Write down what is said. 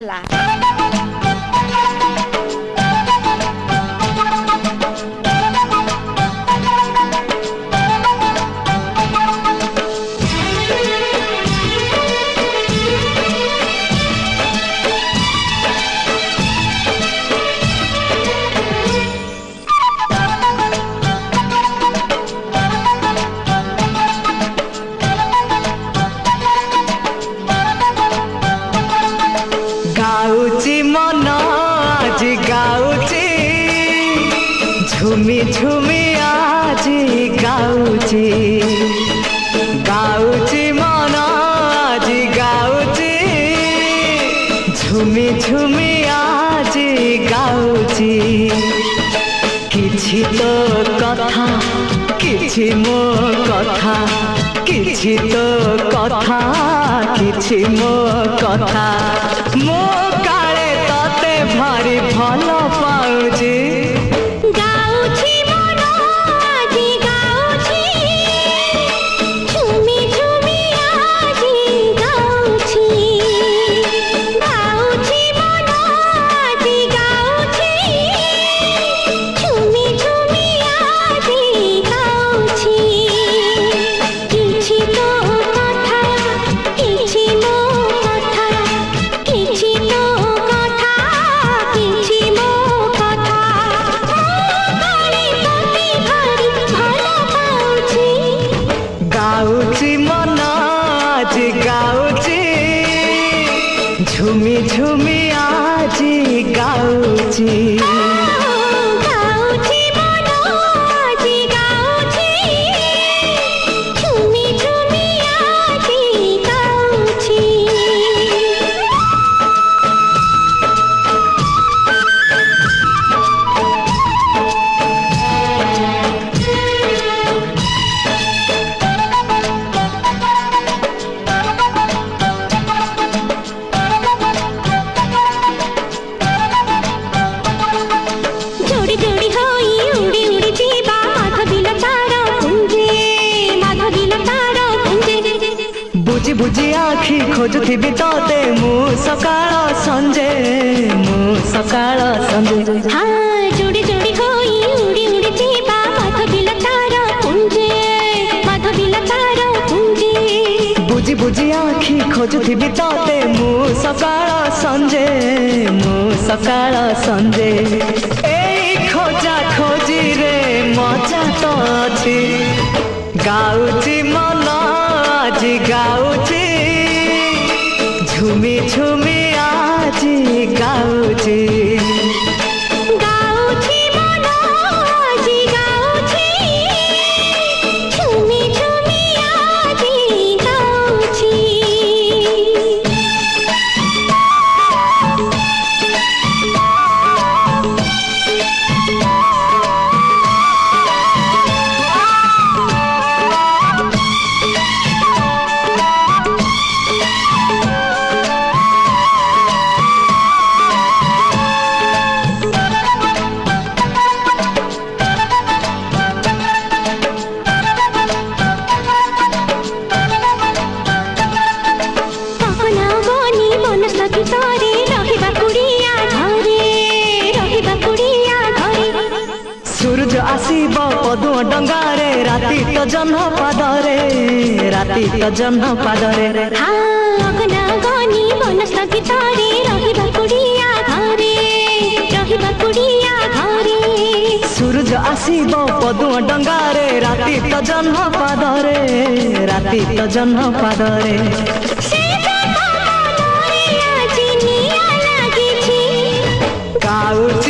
là गाउची मन आज गाउची झुमी झुमी आज गाउची गाउची मन आज गाउची झुमी झुमी आज गाउची किछि तो कथा किछि मो कथा किछि तो कथा किछि मो कथा मो काले तते भारी भल पाउजी गाउची मन आजी गाउची झुमी झुमी आजी गाउची गाउची मन आजी गाउची झुमी झुमी आजी गाउची किछि तो कथा किछि मो कथा किछि तो कथा किछि मो कथा काली पति भारी भल पाउची गाउची मन आज गाउची झुमी झुमी आज गाउची गाउची मन आजी गाउची झुमी झुमी आजी गाउची जोड़ी जोड़ी होई उड़ी उड़ी जीवा माधवी लतार कुंजे माधवी लतार कुंजे बुझी बुझी आखि खोजुथिबि तते मु सकाळ संजे हाँ जोड़ी जोड़ी होई उड़ी उड़ी जीवा माधवी लतार कुंजे माधवी लतार कुंजे बुझी बुझी आखि खोजुथिबि तते मु सकाळ संजे एई खोजा खोजी रे मजा तो अछि गाउची मन आज गाउची झुमी झुमी आज गाउची गाउची मन आजी गाउची झुमी झुमी आजी गाउची कहना बनी बनस्पति तरे रहिबा कुड़िया घरे सूरज आसीब पदु डंगारे राति तो जह्न पादरे हाँ कहना बनी बनस्पति तरे रहिबा कुड़िया घरे सूरज आसीब पदु डंगारे राति तो जह्न पादरे से जगह मनरे आजी निया लागिछि गाउची